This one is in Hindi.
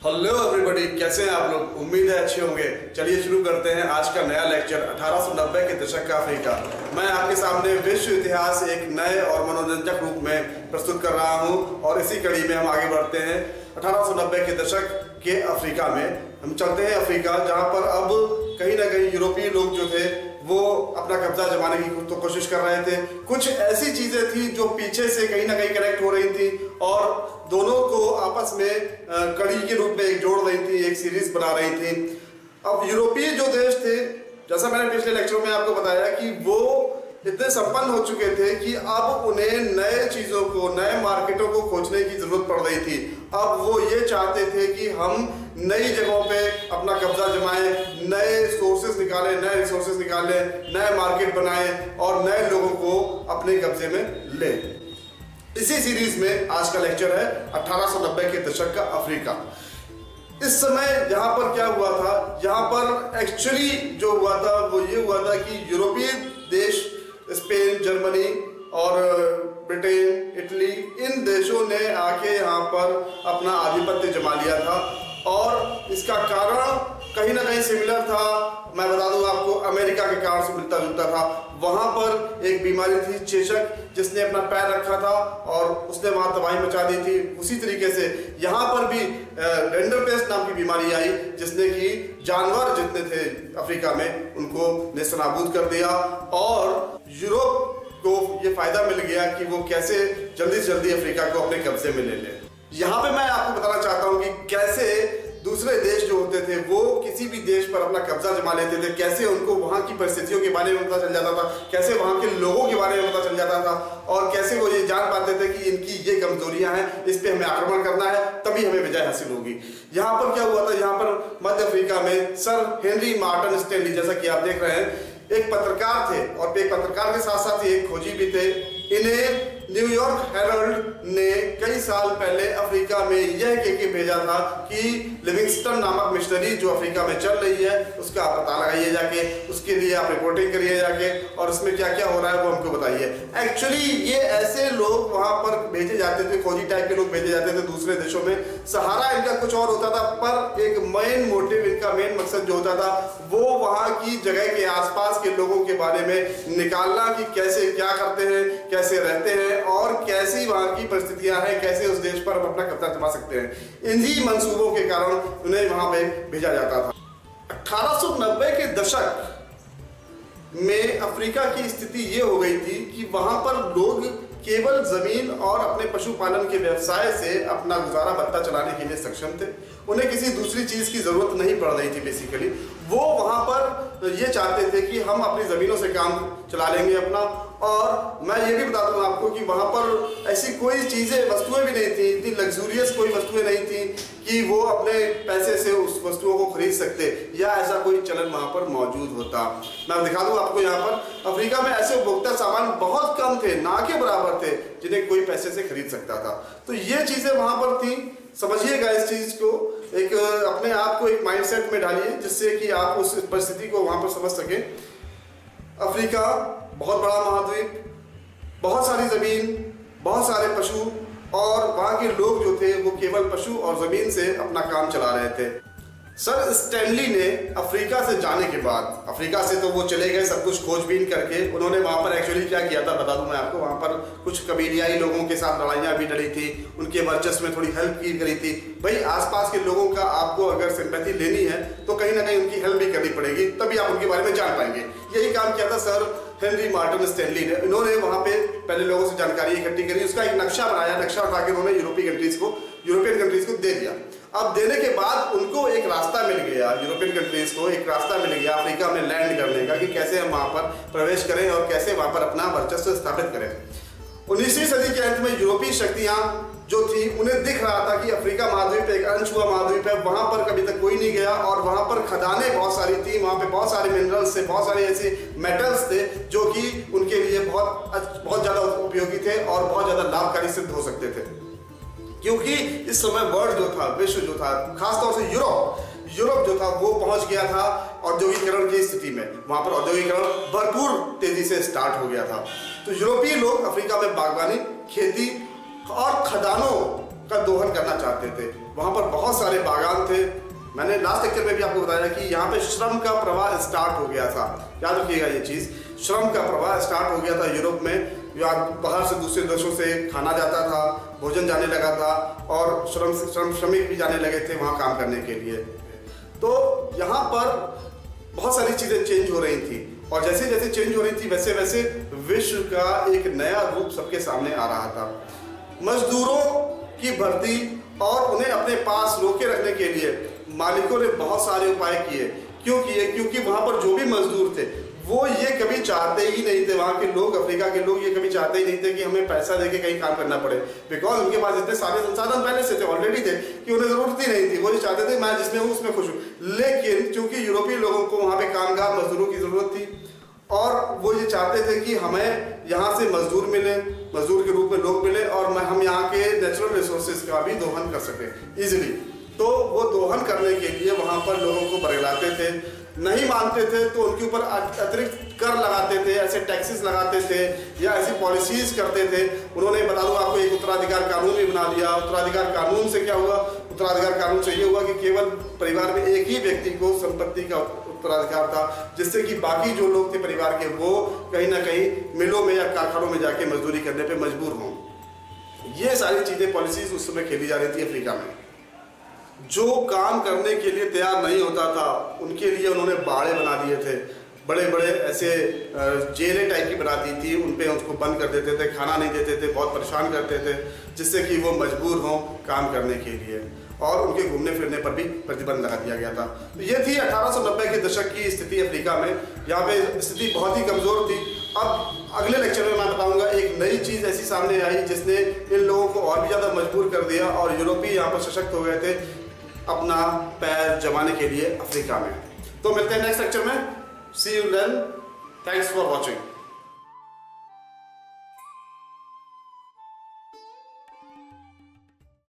हेलो एवरीबॉडी, कैसे हैं आप लोग? उम्मीद है अच्छे होंगे। चलिए शुरू करते हैं आज का नया लेक्चर 1890 के दशक का अफ्रीका। मैं आपके सामने विश्व इतिहास एक नए और मनोरंजक रूप में प्रस्तुत कर रहा हूं और इसी कड़ी में हम आगे बढ़ते हैं। 1890 के दशक के अफ्रीका में हम चलते हैं अफ्रीका, जहां पर अब कहीं ना कहीं यूरोपीय लोग जो थे वो अपना कब्जा जमाने की तो कोशिश कर रहे थे। कुछ ऐसी चीजें थी जो पीछे से कहीं ना कहीं कनेक्ट हो रही थी और दोनों को आपस में कड़ी के रूप में एक जोड़ रही थी, एक सीरीज बना रही थी। अब यूरोपीय जो देश थे, जैसा मैंने पिछले लेक्चर में आपको बताया कि वो इतने संपन्न हो चुके थे कि अब उन्हें नए चीजों को, नए मार्केटों को खोजने की जरूरत पड़ रही थी। अब वो ये चाहते थे कि हम नई जगहों पे अपना कब्जा जमाएं, नए सोर्सेस निकालें, नए रिसोर्सेज निकालें, नए मार्केट बनाएं और नए लोगों को अपने कब्जे में लें। इसी सीरीज में आज का लेक्चर है 1890 के दशक का अफ्रीका। इस समय यहाँ पर क्या हुआ था, यहाँ पर एक्चुअली जो हुआ था वो ये हुआ था कि यूरोपीय देश स्पेन, जर्मनी और ब्रिटेन, इटली, इन देशों ने आके यहाँ पर अपना आधिपत्य जमा लिया था और इसका कारण कहीं ना कहीं सिमिलर था। मैं बता दूं आपको, अमेरिका के कारण से मिलता जुलता था। वहां पर एक बीमारी थी चेचक, जिसने अपना पैर रखा था और उसने वहां तबाही मचा दी थी। उसी तरीके से यहाँ पर भी रेंडरपेस्ट नाम की बीमारी आई, जिसने कि जानवर जितने थे अफ्रीका में उनको नेस्तनाबूद कर दिया और यूरोप को ये फायदा मिल गया कि वो कैसे जल्दी से जल्दी अफ्रीका को अपने कब्जे में ले ले। यहाँ पे मैं आपको बताना चाहता हूँ कि कैसे दूसरे देश जो होते थे वो किसी भी देश पर अपना कब्जा जमा लेते थे, कैसे उनको वहां की परिस्थितियों के बारे में पता चल जाता था, कैसे वहां के लोगों के बारे में पता चल जाता था और कैसे वो ये जान पाते थे कि इनकी ये कमजोरियां हैं, इस पे हमें आक्रमण करना है, तभी हमें विजय हासिल होगी। यहाँ पर क्या हुआ था, यहाँ पर मध्य अफ्रीका में सर हेनरी मार्टिन स्टैनली, जैसा कि आप देख रहे हैं, एक पत्रकार थे और एक पत्रकार के साथ साथ एक खोजी भी थे। इन्हें न्यूयॉर्क हेराल्ड ने कई साल पहले अफ्रीका में यह कह के भेजा था कि लिविंगस्टन नामक मिशनरी जो अफ्रीका में चल रही है उसका आप पता लगाइए जाके, उसके लिए आप रिपोर्टिंग करिए जाके और उसमें क्या क्या हो रहा है वो हमको बताइए। एक्चुअली ये ऐसे लोग वहां पर भेजे जाते थे, खोजी टाइप के लोग भेजे जाते थे दूसरे देशों में। सहारा इनका कुछ और होता था, पर एक मेन मोटिव, इनका मेन मकसद जो होता था वो वहां की जगह के आसपास के लोगों के बारे में निकालना कि कैसे क्या करते हैं, कैसे रहते हैं और कैसी वहां की परिस्थितियां हैं, कैसे उस देश पर हम अपना कब्जा जमा सकते हैं। इन्हीं मंसूबों के कारण उन्हें वहां पे भेजा जाता था। 1890 के दशक में अफ्रीका की स्थिति ये हो गई थी कि वहां पर लोग केवल जमीन और अपने पशुपालन के व्यवसाय से अपना गुजारा भत्ता चलाने के लिए सक्षम थे। उन्हें किसी दूसरी चीज की जरूरत नहीं पड़ रही थी। बेसिकली वो वहां पर ये चाहते थे कि हम अपनी जमीनों से काम चला लेंगे अपना। और मैं ये भी बता दूं आपको कि वहां पर ऐसी कोई चीजें, वस्तुएं भी नहीं थी, इतनी लग्जूरियस कोई वस्तुएं नहीं थी कि वो अपने पैसे से उस वस्तुओं को खरीद सकते या ऐसा कोई चलन वहां पर मौजूद होता। मैं दिखा दूं आपको, यहाँ पर अफ्रीका में ऐसे उपभोक्ता सामान बहुत कम थे, ना के बराबर थे, जिन्हें कोई पैसे से खरीद सकता था। तो ये चीजें वहां पर थी। समझिएगा इस चीज को, एक अपने आप को एक माइंडसेट में डालिए जिससे कि आप उस परिस्थिति को वहां पर समझ सकें। अफ्रीका बहुत बड़ा महाद्वीप, बहुत सारी जमीन, बहुत सारे पशु और वहां के लोग जो थे वो केवल पशु और जमीन से अपना काम चला रहे थे। सर स्टैनली ने अफ्रीका से जाने के बाद, अफ्रीका से तो वो चले गए सब कुछ खोजबीन करके, उन्होंने वहां पर एक्चुअली क्या किया था बता दूं मैं आपको। वहां पर कुछ कबीलियाई लोगों के साथ लड़ाइयां भी लड़ी थी, उनके वर्चस्व में थोड़ी हेल्प की करी थी। भाई आसपास के लोगों का आपको अगर सिंपैथी लेनी है तो कहीं ना कहीं उनकी हेल्प भी करनी पड़ेगी, तभी आप उनके बारे में जान पाएंगे। यही काम किया था सर हेनरी मार्टिन स्टैनली ने। इन्होंने वहां पे पहले लोगों से जानकारी इकट्ठी करी, उसका एक नक्शा बनाया, नक्शा उठा के उन्होंने यूरोपियन कंट्रीज को दे दिया। अब देने के बाद उनको एक रास्ता मिल गया, यूरोपियन कंट्रीज को एक रास्ता मिल गया अफ्रीका में लैंड करने का कि कैसे हम वहां पर प्रवेश करें और कैसे वहां पर अपना वर्चस्व स्थापित करें। 19वीं सदी के अंत में यूरोपीय शक्तियां जो थी उन्हें दिख रहा था कि अफ्रीका महाद्वीप एक अनछुआ महाद्वीप है, वहां पर कभी तक कोई नहीं गया और वहां पर खदानें बहुत सारी थी, वहां पे बहुत सारे मिनरल्स थे, बहुत सारे ऐसे मेटल्स थे जो कि उनके लिए बहुत ज्यादा उपयोगी थे और बहुत ज्यादा लाभकारी सिद्ध हो सकते थे। क्योंकि इस समय वर्ल्ड जो था, विश्व जो था, खासतौर से यूरोप जो था वो पहुंच गया था औद्योगिकरण की स्थिति में। वहां पर औद्योगिकरण भरपूर तेजी से स्टार्ट हो गया था। तो यूरोपीय लोग अफ्रीका में बागवानी, खेती और खदानों का दोहन करना चाहते थे। वहाँ पर बहुत सारे बागान थे। मैंने लास्ट लेक्चर में भी आपको बताया कि यहाँ पे श्रम का प्रवाह स्टार्ट हो गया था। याद रखिएगा ये चीज़, श्रम का प्रवाह स्टार्ट हो गया था यूरोप में। बाहर से दूसरे देशों से खाना जाता था, भोजन जाने लगा था और श्रमिक भी जाने लगे थे वहाँ काम करने के लिए। तो यहाँ पर बहुत सारी चीज़ें चेंज हो रही थी और जैसे जैसे चेंज हो रही थी वैसे वैसे विश्व का एक नया रूप सबके सामने आ रहा था। मजदूरों की भर्ती और उन्हें अपने पास रोके रखने के लिए मालिकों ने बहुत सारे उपाय किए। क्यों किए? क्योंकि वहाँ पर जो भी मजदूर थे वो ये कभी चाहते ही नहीं थे, वहाँ के लोग, अफ्रीका के लोग ये कभी चाहते ही नहीं थे कि हमें पैसा देके कहीं काम करना पड़े, बिकॉज उनके पास इतने सारे संसाधन पहले से थे, ऑलरेडी थे, कि उन्हें जरूरत ही नहीं थी। वो ये चाहते थे मैं जिसमें हूँ उसमें खुश हूँ। लेकिन चूंकि यूरोपीय लोगों को वहाँ पे कामगार मजदूरों की जरूरत थी और वो ये चाहते थे कि हमें यहाँ से मजदूर मिले, मजदूर के रूप में लोग मिले और हम यहाँ के नेचुरल रिसोर्सेज का भी दोहन कर सकें इजीली। तो वो दोहन करने के लिए वहाँ पर लोगों को बरगलाते थे, नहीं मानते थे तो उनके ऊपर अतिरिक्त कर लगाते थे, ऐसे टैक्सेस लगाते थे या ऐसी पॉलिसीज करते थे। उन्होंने बता दूं आपको एक उत्तराधिकार कानून भी बना दिया। उत्तराधिकार कानून से क्या हुआ? उत्तराधिकार कानून से ये हुआ कि केवल परिवार में एक ही व्यक्ति को संपत्ति का उत्तराधिकार था, जिससे कि बाकी जो लोग थे परिवार के वो कहीं ना कहीं मिलों में या कारखानों में जाके मजदूरी करने पे मजबूर हों। ये सारी चीज़ें, पॉलिसीज उस समय खेली जा रही थी अफ्रीका में। जो काम करने के लिए तैयार नहीं होता था उनके लिए उन्होंने बाड़े बना दिए थे, बड़े बड़े ऐसे जेलें टाइप की बना दी थी, उन पे उसको बंद कर देते थे, खाना नहीं देते थे, बहुत परेशान करते थे, जिससे कि वो मजबूर हों काम करने के लिए और उनके घूमने फिरने पर भी प्रतिबंध लगा दिया गया था। तो ये थी 1890 के दशक की स्थिति अफ्रीका में। यहाँ पे स्थिति बहुत ही कमज़ोर थी। अब अगले लेक्चर में मैं बताऊंगा एक नई चीज़ ऐसी सामने आई जिसने इन लोगों को और भी ज़्यादा मजबूर कर दिया और यूरोपीय यहाँ पर सशक्त हो गए थे अपना पैर जमाने के लिए अफ्रीका में। तो मिलते हैं नेक्स्ट लेक्चर में। See you then. Thanks for watching.